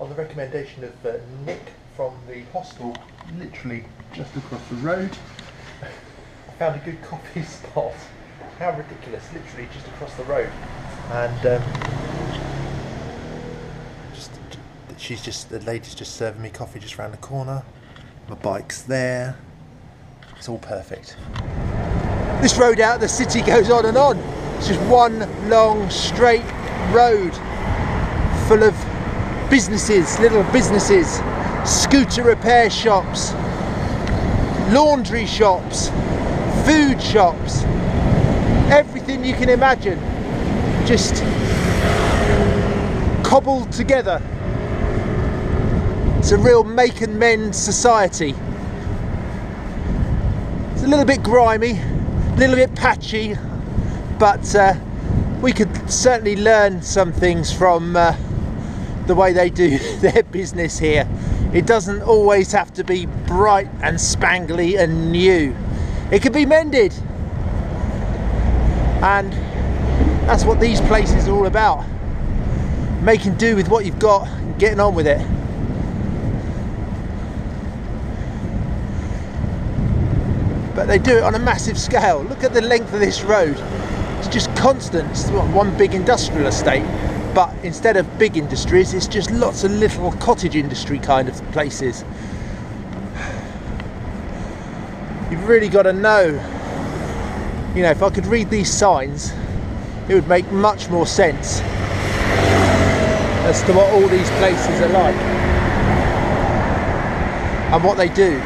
on the recommendation of Nick from the hostel, literally just across the road. I found a good coffee spot. How ridiculous, literally just across the road. And the lady's just serving me coffee just around the corner. My bike's there. It's all perfect. This road out of the city goes on and on. It's just one long straight road full of businesses, little businesses, scooter repair shops, laundry shops, food shops, everything you can imagine, just cobbled together. It's a real make and mend society. It's a little bit grimy, a little bit patchy, but we could certainly learn some things from the way they do their business here. It doesn't always have to be bright and spangly and new. It can be mended. And that's what these places are all about. Making do with what you've got and getting on with it. But they do it on a massive scale. Look at the length of this road. It's just constant. It's one big industrial estate, but instead of big industries, it's just lots of little cottage industry kind of places. You've really got to know, you know, if I could read these signs, it would make much more sense as to what all these places are like and what they do.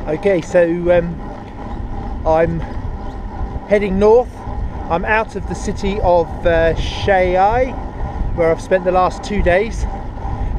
Okay, so I'm heading north. I'm out of the city of Shanghai, where I've spent the last 2 days,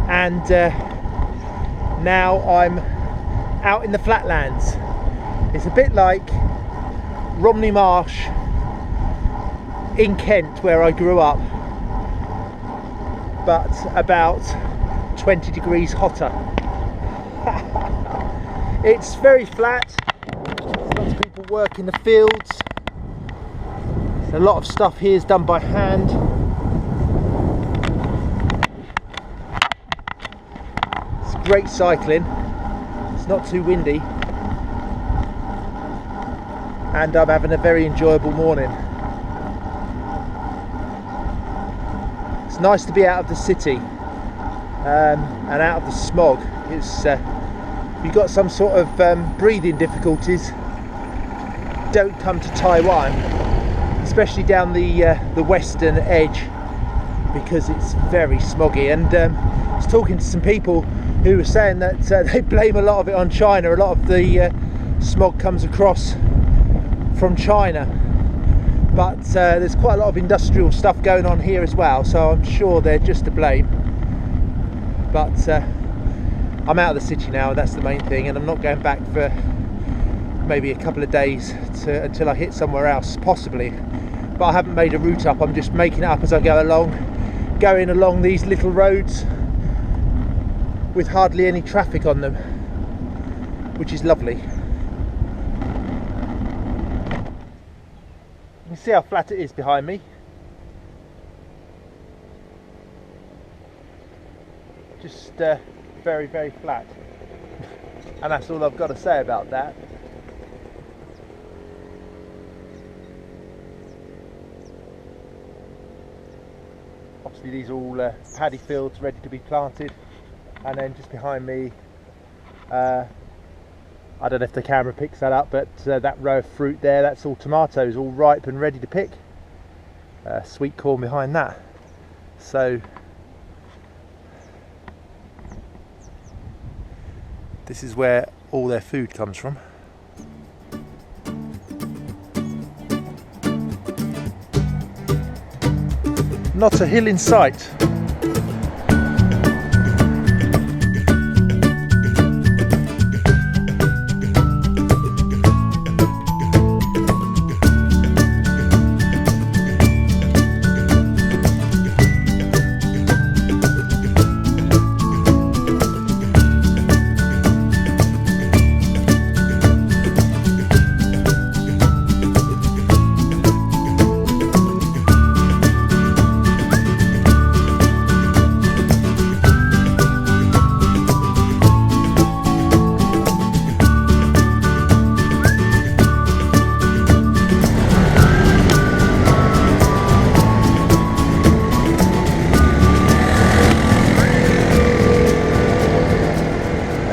and now I'm out in the flatlands. It's a bit like Romney Marsh in Kent, where I grew up, but about 20 degrees hotter. It's very flat. Lots of people work in the fields. A lot of stuff here is done by hand. It's great cycling. It's not too windy. And I'm having a very enjoyable morning. It's nice to be out of the city and out of the smog. It's if you've got some sort of breathing difficulties, don't come to Taiwan, especially down the western edge, because it's very smoggy. And I was talking to some people who were saying that they blame a lot of it on China. A lot of the smog comes across from China, but there's quite a lot of industrial stuff going on here as well, so I'm sure they're just to blame. But I'm out of the city now, that's the main thing, and I'm not going back for maybe a couple of days until I hit somewhere else, possibly. But I haven't made a route up, I'm just making it up as I go along, going along these little roads with hardly any traffic on them, which is lovely. You can see how flat it is behind me. Just very, very flat. And that's all I've got to say about that. Obviously these are all paddy fields ready to be planted, and then just behind me, I don't know if the camera picks that up, but that row of fruit there, that's all tomatoes, all ripe and ready to pick. Sweet corn behind that. So this is where all their food comes from. Not a hill in sight.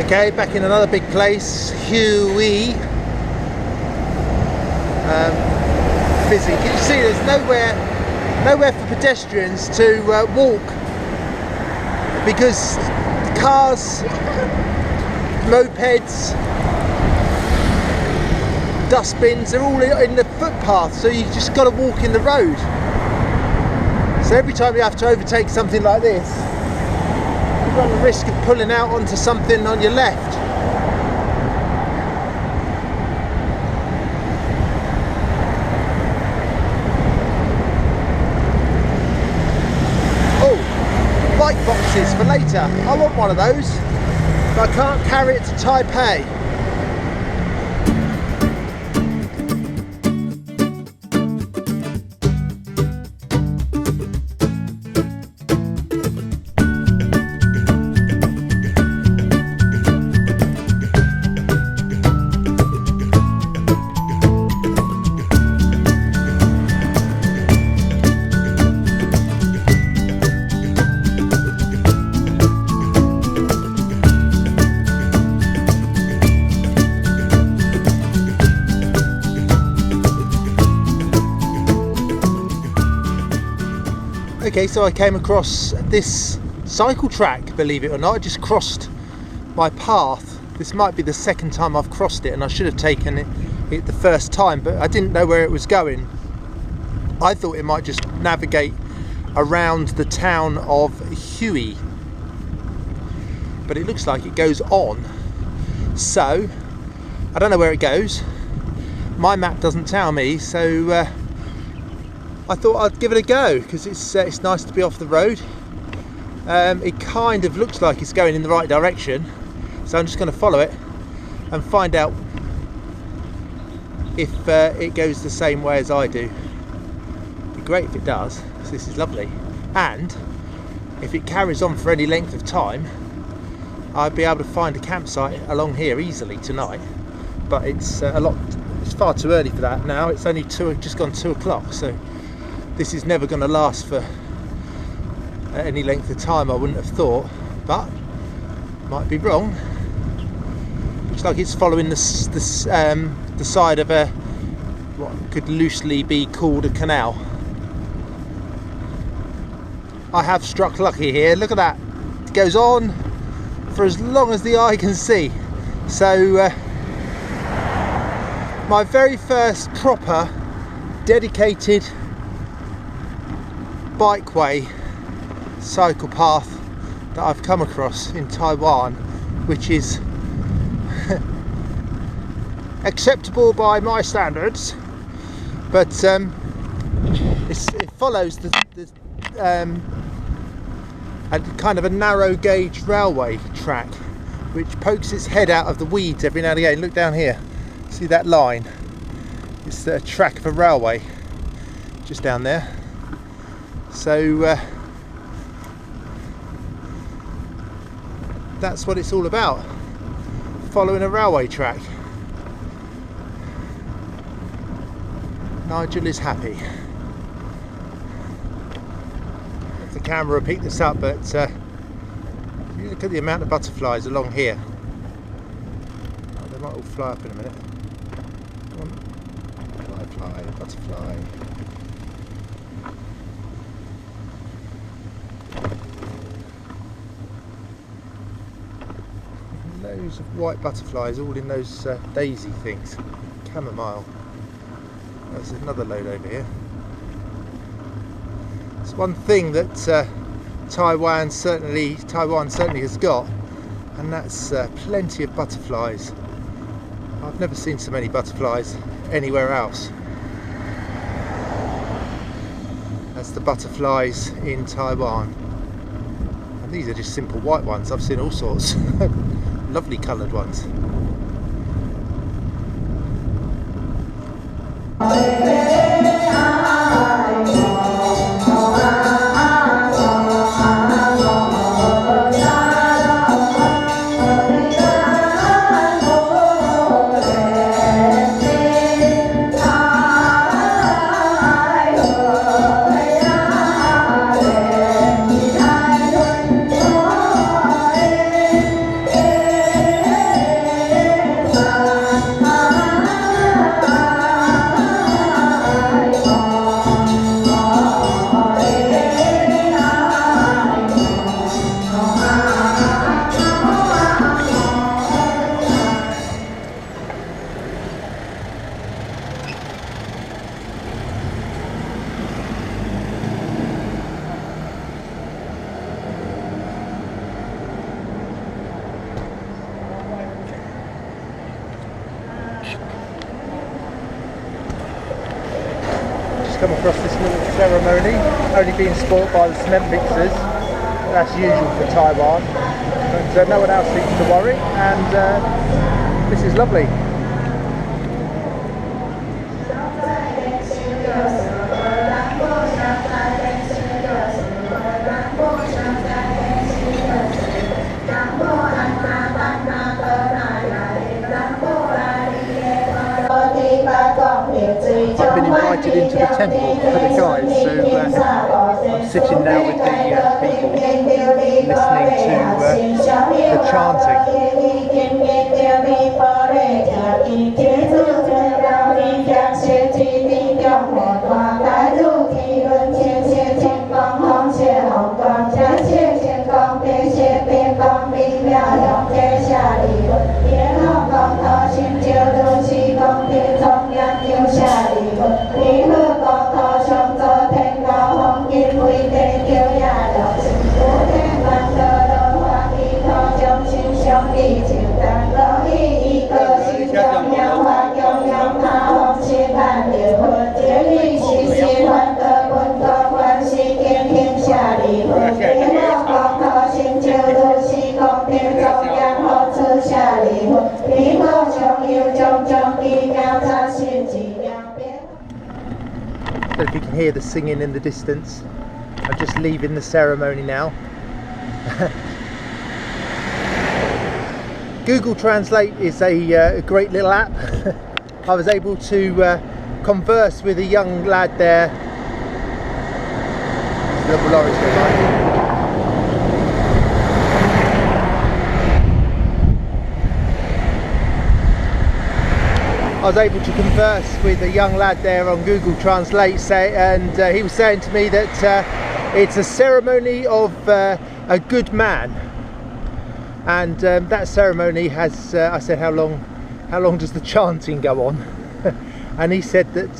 Okay, back in another big place, Huey. Busy. Can you see there's nowhere for pedestrians to walk, because cars, mopeds, dustbins, they're all in the footpath, so you just got to walk in the road. So every time you have to overtake something like this, you run the risk of pulling out onto something on your left. Oh, bike boxes for later. I want one of those, but I can't carry it to Taipei. Okay, so I came across this cycle track, believe it or not. I just crossed my path. This might be the second time I've crossed it, and I should have taken it the first time, but I didn't know where it was going. I thought it might just navigate around the town of Huey, but it looks like it goes on. So I don't know where it goes. My map doesn't tell me, so I thought I'd give it a go, because it's nice to be off the road. It kind of looks like it's going in the right direction, so I'm just going to follow it and find out if it goes the same way as I do. It'd be great if it does, because this is lovely. And if it carries on for any length of time, I'd be able to find a campsite along here easily tonight. But it's far too early for that now. It's only just gone 2 o'clock, so this is never going to last for any length of time, I wouldn't have thought, but might be wrong. Looks like it's following the side of a what could loosely be called a canal. I have struck lucky here. Look at that. It goes on for as long as the eye can see. So my very first proper dedicated bikeway cycle path that I've come across in Taiwan, which is acceptable by my standards, but it follows a kind of a narrow gauge railway track which pokes its head out of the weeds every now and again. Look down here, see that line? It's the track of a railway just down there. So that's what it's all about, following a railway track. Nigel is happy. If the camera will pick this up, but you look at the amount of butterflies along here. Oh, they might all fly up in a minute. Come on. Fly, butterfly. Loads of white butterflies all in those daisy things. Chamomile. There's another load over here. It's one thing that Taiwan certainly has got, and that's plenty of butterflies. I've never seen so many butterflies anywhere else as the butterflies in Taiwan. And these are just simple white ones. I've seen all sorts. Lovely coloured ones. come across this little ceremony, only being spoilt by the cement mixers. That's usual for Taiwan, but no one else seems to worry, and this is lovely. I've been invited into the temple for the guys, so I'm sitting now with the people listening to the chanting. I don't know if you can hear the singing in the distance. I'm just leaving the ceremony now. Google Translate is a great little app. I was able to converse with a young lad there. There's a little lorry going by. I was able to converse with a young lad there on Google Translate, and he was saying to me that it's a ceremony of a good man, and that ceremony has. I said, how long does the chanting go on? And he said that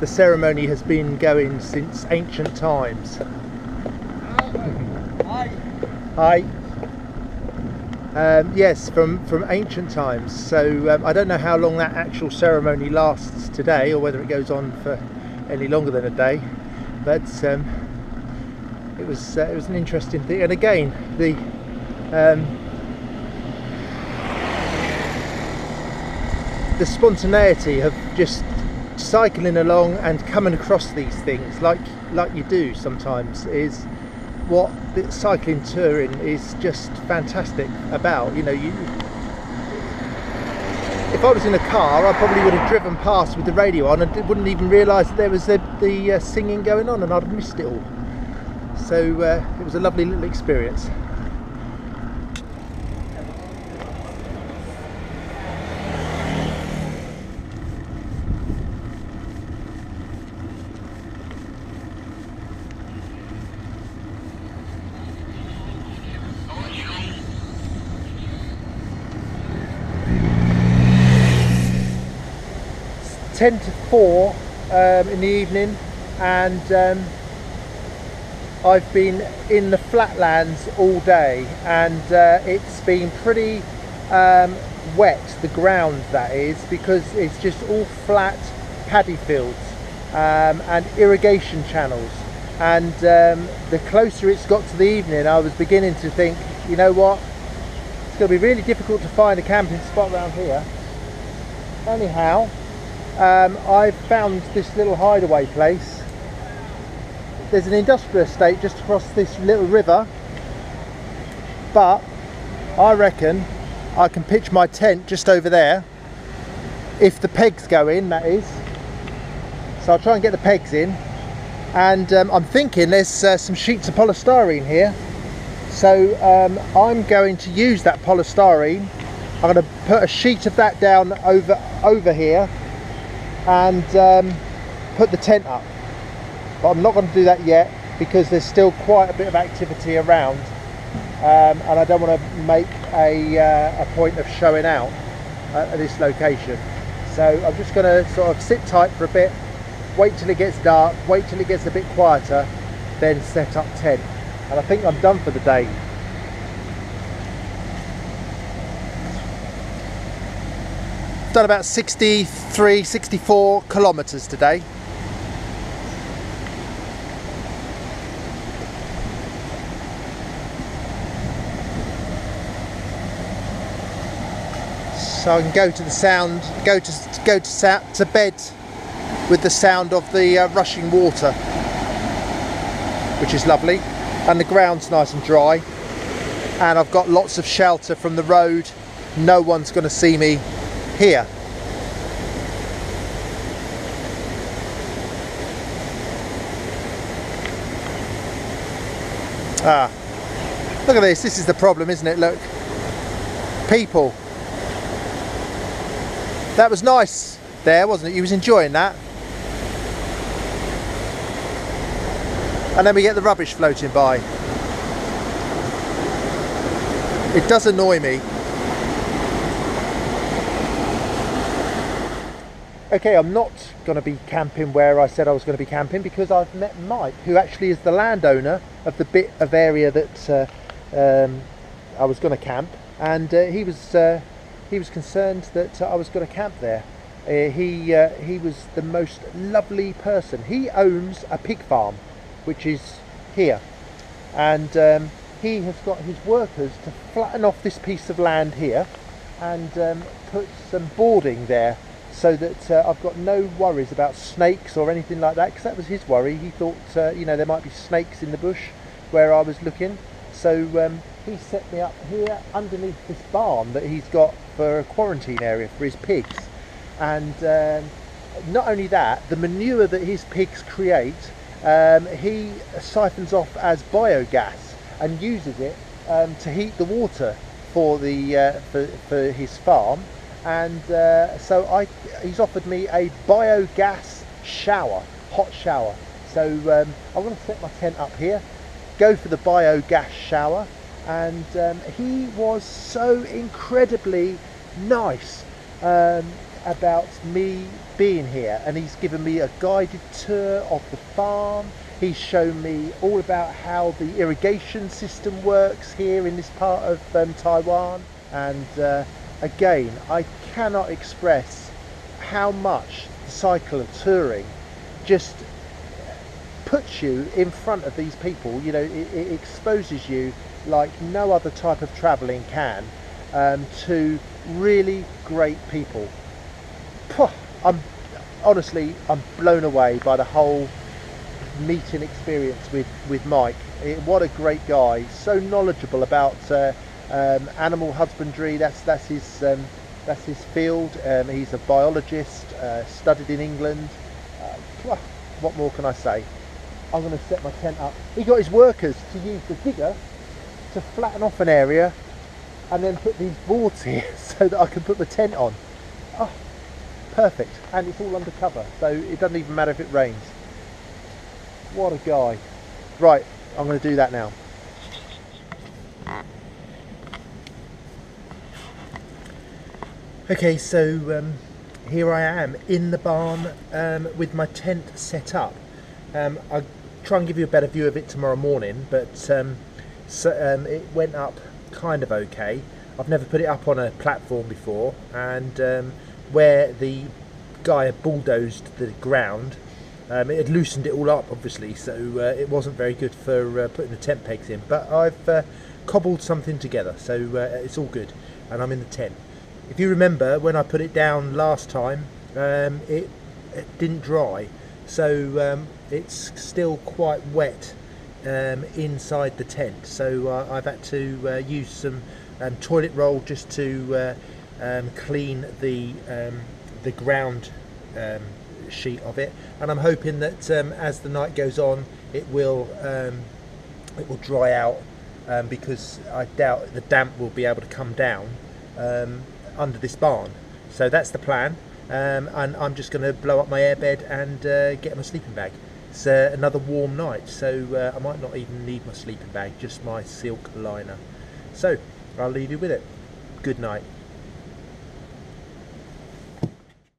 the ceremony has been going since ancient times. Hi. Yes, from ancient times. So I don't know how long that actual ceremony lasts today, or whether it goes on for any longer than a day. But it was an interesting thing. And again, the spontaneity of just cycling along and coming across these things like you do sometimes is what the cycling touring is just fantastic about. You know, if I was in a car, I probably would have driven past with the radio on and wouldn't even realise that there was the singing going on, and I'd have missed it all. So it was a lovely little experience. It's 10 to 4 in the evening, and I've been in the flatlands all day, and it's been pretty wet, the ground that is, because it's just all flat paddy fields and irrigation channels. And the closer it's got to the evening, I was beginning to think, you know what, it's going to be really difficult to find a camping spot around here. Anyhow, I've found this little hideaway place. There's an industrial estate just across this little river, but I reckon I can pitch my tent just over there, if the pegs go in, that is. So I'll try and get the pegs in, and I'm thinking there's some sheets of polystyrene here, so I'm going to use that polystyrene. I'm going to put a sheet of that down over here and put the tent up. But I'm not going to do that yet because there's still quite a bit of activity around, and I don't want to make a point of showing out at this location. So I'm just going to sort of sit tight for a bit, wait till it gets dark, wait till it gets a bit quieter, then set up tent. And I think I'm done for the day. Done about 63, 64 kilometres today. so I can go to the sound, go to bed with the sound of the rushing water, which is lovely, and the ground's nice and dry, and I've got lots of shelter from the road. No one's going to see me here. Look at this. This is the problem, isn't it? Look, people. That was nice there, wasn't it? You was enjoying that. And then we get the rubbish floating by. It does annoy me. Okay, I'm not going to be camping where I said I was going to be camping, because I've met Mike, who actually is the landowner of the bit of area that I was going to camp, and he was concerned that I was going to camp there. He was the most lovely person. He owns a pig farm, which is here, and he has got his workers to flatten off this piece of land here and put some boarding there, so that I've got no worries about snakes or anything like that, because that was his worry. He thought you know, there might be snakes in the bush where I was looking, so he set me up here underneath this barn that he's got for a quarantine area for his pigs. And not only that, the manure that his pigs create, he siphons off as biogas and uses it to heat the water for the for his farm. And so he's offered me a biogas shower, hot shower. So I'm going to set my tent up here, go for the biogas shower, and he was so incredibly nice about me being here, and he's given me a guided tour of the farm. He's shown me all about how the irrigation system works here in this part of Taiwan, and again, I cannot express how much the cycle of touring just puts you in front of these people. You know, it exposes you like no other type of travelling can to really great people. I'm blown away by the whole meeting experience with Mike. What a great guy, so knowledgeable about animal husbandry. That's his field. He's a biologist, studied in England. What more can I say? I'm going to set my tent up. He got his workers to use the digger to flatten off an area and then put these boards here so that I can put the tent on. Oh, perfect. And it's all under cover, so it doesn't even matter if it rains. What a guy. Right, I'm going to do that now. Okay, so here I am in the barn with my tent set up. I'll try and give you a better view of it tomorrow morning, but it went up kind of okay. I've never put it up on a platform before, and where the guy had bulldozed the ground, it had loosened it all up, obviously, so it wasn't very good for putting the tent pegs in, but I've cobbled something together, so it's all good, and I'm in the tent. If you remember, when I put it down last time, it didn't dry, so it's still quite wet inside the tent, so I've had to use some toilet roll just to clean the ground sheet of it, and I'm hoping that as the night goes on it will dry out, because I doubt the damp will be able to come down under this barn. So that's the plan, and I'm just going to blow up my airbed and get my sleeping bag. It's another warm night, so I might not even need my sleeping bag, just my silk liner. So I'll leave you with it. Good night.